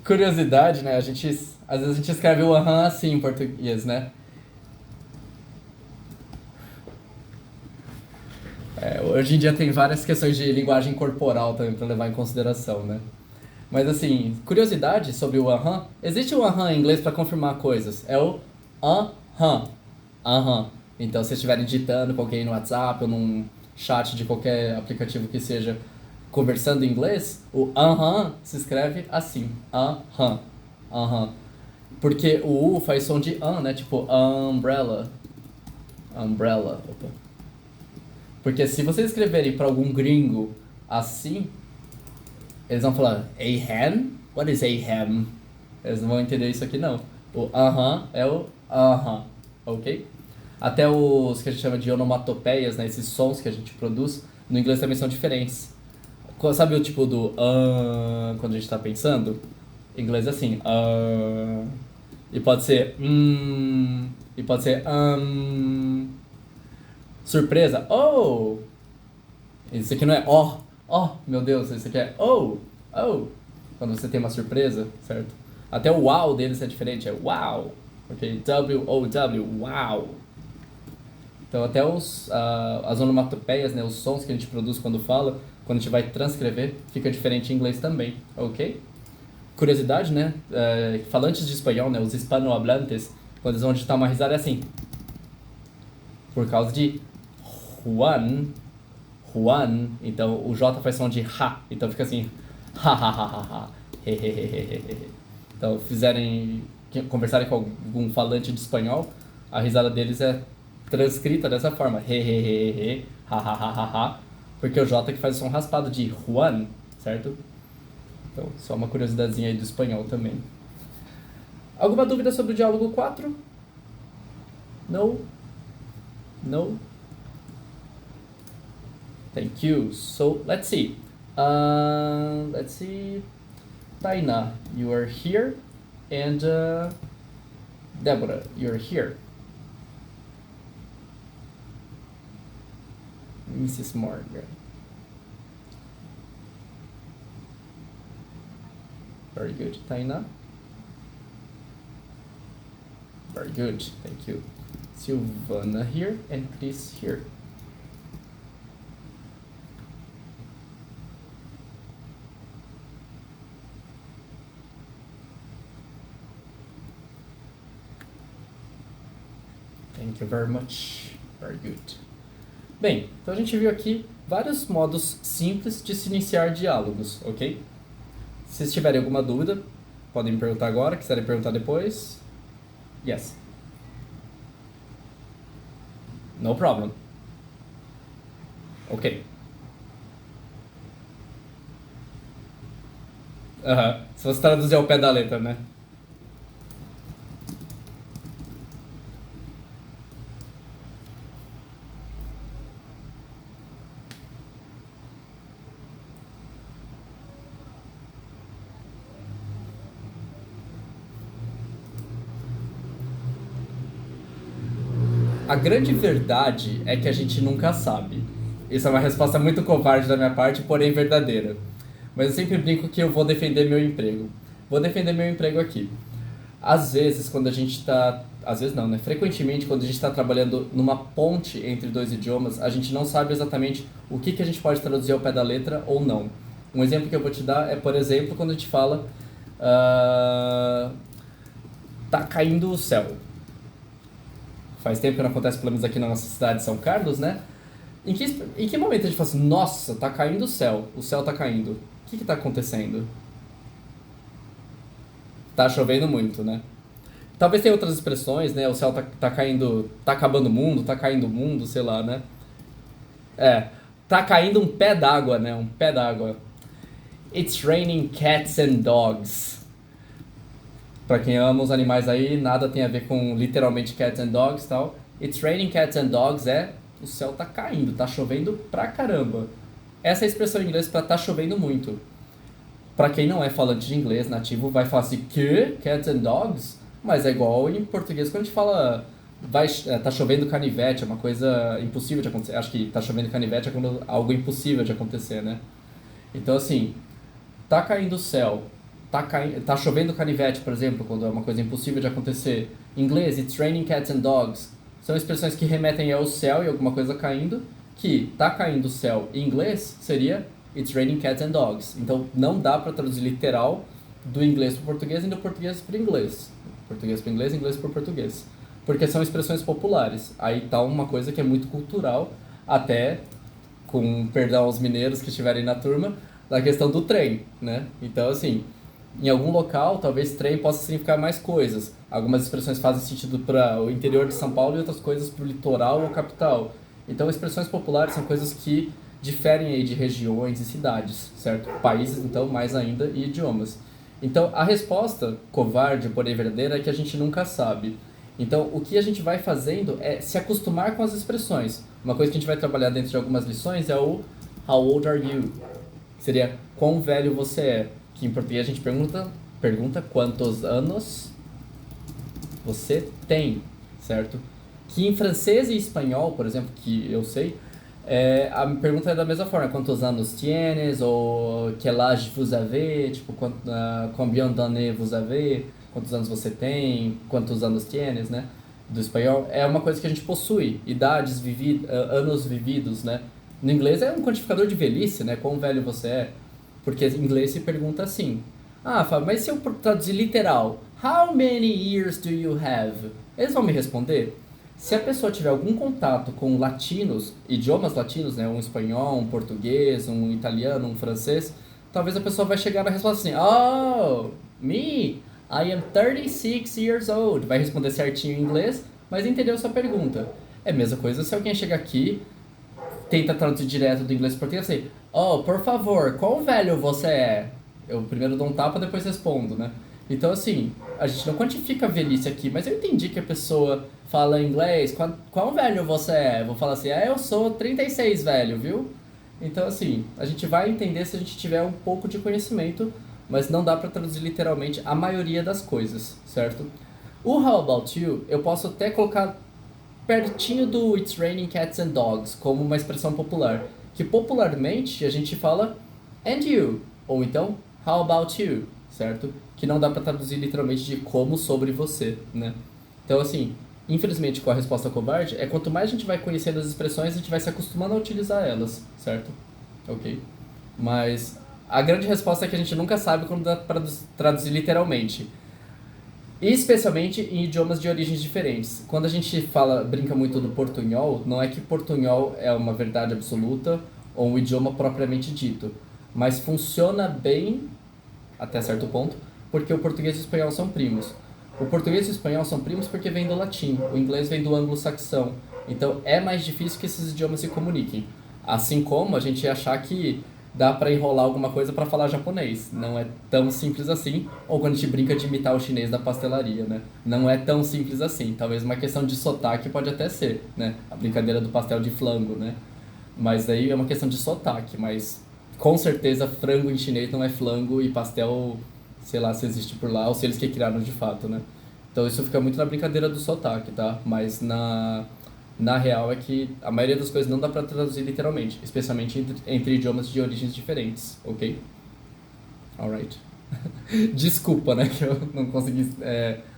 Curiosidade, né? Às vezes a gente escreve o aham assim em português, né? Hoje em dia tem várias questões de linguagem corporal também para levar em consideração, né? Mas assim, curiosidade sobre o aham. Existe o aham em inglês para confirmar coisas. É o aham. Aham. Então, se estiverem digitando com alguém no WhatsApp ou num chat de qualquer aplicativo que seja conversando em inglês, o aham se escreve assim. Aham. Aham. Porque o U faz som de né? Tipo umbrella. Umbrella. Opa. Porque se vocês escreverem para algum gringo assim, eles vão falar, Ahem? What is Ahem? Eles não vão entender isso aqui não. O aham é o aham, ok? Até os que a gente chama de onomatopeias, né? Esses sons que a gente produz, no inglês também são diferentes. Sabe o tipo do quando a gente tá pensando? Em inglês é assim, e pode ser e pode ser surpresa, oh! Isso aqui não é meu Deus, isso aqui é oh! Quando você tem uma surpresa, certo? Até o wow deles é diferente, é wow, ok? W-O-W, wow! Então até as onomatopeias, né, os sons que a gente produz quando fala, quando a gente vai transcrever, fica diferente em inglês também, ok? Curiosidade, né? Falantes de espanhol, né, os hispanohablantes, Quando eles vão digitar uma risada é assim. Por causa de Juan. Juan. Então o J faz som de ha. Então fica assim. Ha ha ha ha ha. He he he he he. Então conversarem com algum falante de espanhol, a risada deles é transcrita dessa forma. He he he he. Ha ha ha ha ha. Porque o J que faz o som raspado de Juan, certo? Então, só uma curiosidadezinha aí do espanhol também. Alguma dúvida sobre o diálogo 4? No? No? Thank you. So, let's see. Let's see. Taina, you are here. And Deborah, you're here. Mrs. Morgan. Very good. Taina? Very good. Thank you. Silvana here and Chris here. Thank you very much. Very good. Bem, então a gente viu aqui vários modos simples de se iniciar diálogos, ok? Se vocês tiverem alguma dúvida, podem me perguntar agora, quiserem perguntar depois. Yes. No problem. Ok. Se você traduzir ao pé da letra, né? A grande verdade é que a gente nunca sabe. Isso é uma resposta muito covarde da minha parte, porém verdadeira. Mas eu sempre brinco que eu vou defender meu emprego. Vou defender meu emprego aqui. Às vezes, quando a gente está... Às vezes não, né? Frequentemente, quando a gente está trabalhando numa ponte entre dois idiomas, a gente não sabe exatamente o que a gente pode traduzir ao pé da letra ou não. Um exemplo que eu vou te dar é, por exemplo, quando a gente fala... tá caindo o céu. Faz tempo que não acontece pelo menos aqui na nossa cidade de São Carlos, né? Em que momento a gente fala assim, nossa, tá caindo o céu tá caindo. O que tá acontecendo? Tá chovendo muito, né? Talvez tenha outras expressões, né? O céu tá caindo, tá acabando o mundo, tá caindo o mundo, sei lá, né? Tá caindo um pé d'água, né? Um pé d'água. It's raining cats and dogs. Pra quem ama os animais aí, nada tem a ver com literalmente cats and dogs e tal. It's raining cats and dogs o céu tá caindo, tá chovendo pra caramba. Essa é a expressão em inglês pra tá chovendo muito. Pra quem não é falante de inglês nativo, vai falar assim, que? Cats and dogs? Mas é igual em português quando a gente fala tá chovendo canivete, é uma coisa impossível de acontecer. Acho que tá chovendo canivete é quando algo impossível de acontecer, né? Então assim, tá caindo o céu. Tá chovendo canivete, por exemplo, quando é uma coisa impossível de acontecer. Em inglês, it's raining cats and dogs. São expressões que remetem ao céu e alguma coisa caindo, que tá caindo o céu em inglês seria it's raining cats and dogs. Então não dá para traduzir literal do inglês para o português e do português para o inglês. Português para inglês, inglês para o português. Porque são expressões populares. Aí tá uma coisa que é muito cultural, até, com perdão aos mineiros que estiverem na turma, da questão do trem, né? Então assim... Em algum local, talvez trem possa significar mais coisas. Algumas expressões fazem sentido para o interior de São Paulo e outras coisas para o litoral ou capital. Então, expressões populares são coisas que diferem aí de regiões e cidades, certo? Países, então, mais ainda, e idiomas. Então, a resposta, covarde, porém verdadeira, é que a gente nunca sabe. Então, o que a gente vai fazendo é se acostumar com as expressões. Uma coisa que a gente vai trabalhar dentro de algumas lições é o How old are you? Seria, quão velho você é? Que em português a gente pergunta quantos anos você tem, certo? Que em francês e espanhol, por exemplo, que eu sei, a pergunta é da mesma forma. Quantos anos tienes? Ou quel âge vous avez? Tipo, combien d'années vous avez? Quantos anos você tem? Quantos anos tienes, né? Do espanhol. É uma coisa que a gente possui. Idades vividas, anos vividos, né? No inglês é um quantificador de velhice, né? Quão velho você é. Porque em inglês se pergunta assim. Fábio, mas se eu traduzir literal, how many years do you have? Eles vão me responder. Se a pessoa tiver algum contato com latinos, idiomas latinos, né, um espanhol, um português, um italiano, um francês, talvez a pessoa vai chegar na resposta assim: Oh, me, I am 36 years old. Vai responder certinho em inglês, mas entendeu sua pergunta. É a mesma coisa se alguém chega aqui, tenta traduzir direto do inglês para português assim: Oh, por favor, qual velho você é? Eu primeiro dou um tapa, depois respondo, né? Então, assim, a gente não quantifica a velhice aqui, mas eu entendi que a pessoa fala inglês, qual velho você é? Eu vou falar assim: eu sou 36 velho, viu? Então, assim, a gente vai entender se a gente tiver um pouco de conhecimento, mas não dá para traduzir literalmente a maioria das coisas, certo? O How About You, eu posso até colocar pertinho do It's Raining Cats and Dogs, como uma expressão popular, que popularmente a gente fala and you, ou então how about you, certo? Que não dá para traduzir literalmente de como sobre você, né? Então, assim, infelizmente com a resposta covarde, é quanto mais a gente vai conhecendo as expressões, a gente vai se acostumando a utilizar elas, certo? Ok? Mas a grande resposta é que a gente nunca sabe quando dá para traduzir literalmente. Especialmente em idiomas de origens diferentes. Quando a gente fala, brinca muito do portunhol, não é que portunhol é uma verdade absoluta ou um idioma propriamente dito, mas funciona bem até certo ponto, porque o português e o espanhol são primos. O português e o espanhol são primos porque vem do latim, o inglês vem do anglo-saxão. Então é mais difícil que esses idiomas se comuniquem. Assim como a gente achar que dá para enrolar alguma coisa para falar japonês. Não é tão simples assim. Ou quando a gente brinca de imitar o chinês da pastelaria, né? Não é tão simples assim. Talvez uma questão de sotaque pode até ser, né? A brincadeira do pastel de flango, né? Mas aí é uma questão de sotaque. Mas com certeza frango em chinês não é flango e pastel, sei lá se existe por lá ou se eles que criaram de fato, né? Então isso fica muito na brincadeira do sotaque, tá? Mas na real é que a maioria das coisas não dá pra traduzir literalmente, especialmente entre idiomas de origens diferentes, ok? Alright. Desculpa, né, que eu não consegui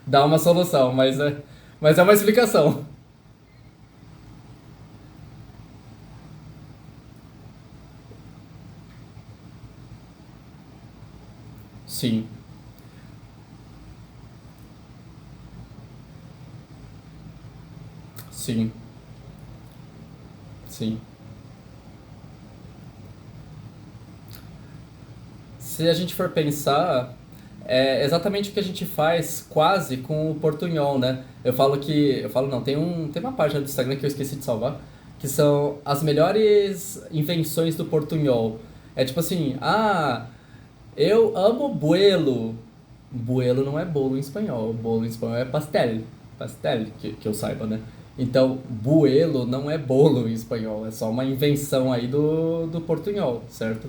dar uma solução, mas é uma explicação. Sim, sim, sim. Se a gente for pensar, é exatamente o que a gente faz quase com o portunhol, né? Eu falo não, tem uma página do Instagram que eu esqueci de salvar, que são as melhores invenções do portunhol. É tipo assim, eu amo buelo. Buelo não é bolo em espanhol, bolo em espanhol é pastel. Pastel, que eu saiba, né? Então, buelo não é bolo em espanhol, é só uma invenção aí do portunhol, certo?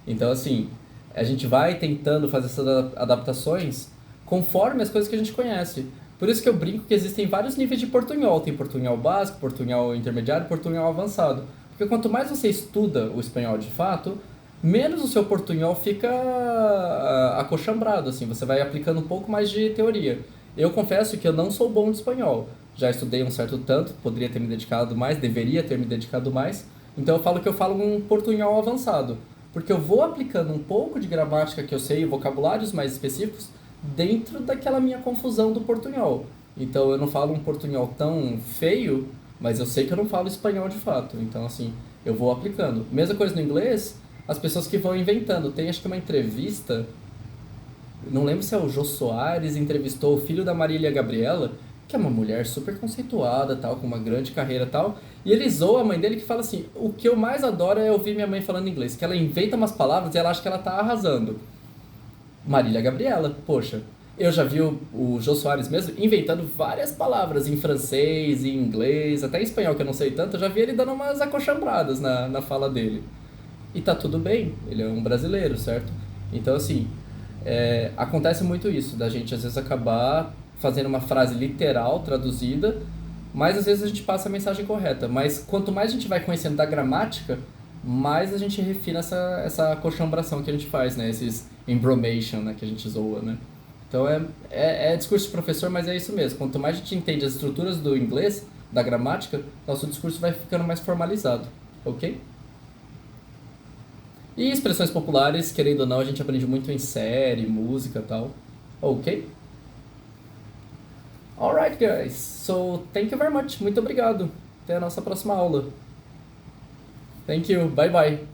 Então, assim, a gente vai tentando fazer essas adaptações conforme as coisas que a gente conhece. Por isso que eu brinco que existem vários níveis de portunhol. Tem portunhol básico, portunhol intermediário, portunhol avançado. Porque quanto mais você estuda o espanhol de fato, menos o seu portunhol fica acochambrado, assim. Você vai aplicando um pouco mais de teoria. Eu confesso que eu não sou bom de espanhol. Já estudei um certo tanto, poderia ter me dedicado mais, deveria ter me dedicado mais. Então eu falo que eu falo um portunhol avançado. Porque eu vou aplicando um pouco de gramática que eu sei, vocabulários mais específicos, dentro daquela minha confusão do portunhol. Então eu não falo um portunhol tão feio, mas eu sei que eu não falo espanhol de fato. Então, assim, eu vou aplicando. Mesma coisa no inglês, as pessoas que vão inventando. Tem acho que uma entrevista, não lembro se é o Jô Soares, entrevistou o filho da Marília Gabriela, que é uma mulher super conceituada, tal, com uma grande carreira, tal, e ele zoa a mãe dele que fala assim: "O que eu mais adoro é ouvir minha mãe falando inglês, que ela inventa umas palavras e ela acha que ela tá arrasando". Marília Gabriela, poxa, eu já vi o Jô Soares mesmo inventando várias palavras em francês, em inglês, até em espanhol que eu não sei tanto, eu já vi ele dando umas acochambradas na fala dele. E tá tudo bem, ele é um brasileiro, certo? Então, assim, acontece muito isso, da gente às vezes acabar fazendo uma frase literal, traduzida, mas às vezes a gente passa a mensagem correta. Mas quanto mais a gente vai conhecendo da gramática, mais a gente refina essa acochambração que a gente faz, né? Esses embromation, né? Que a gente zoa, né? Então é discurso de professor, mas é isso mesmo. Quanto mais a gente entende as estruturas do inglês, da gramática, nosso discurso vai ficando mais formalizado, ok? E expressões populares, querendo ou não, a gente aprende muito em série, música e tal. Ok? Alright, guys. So, thank you very much. Muito obrigado. Até a nossa próxima aula. Thank you. Bye bye.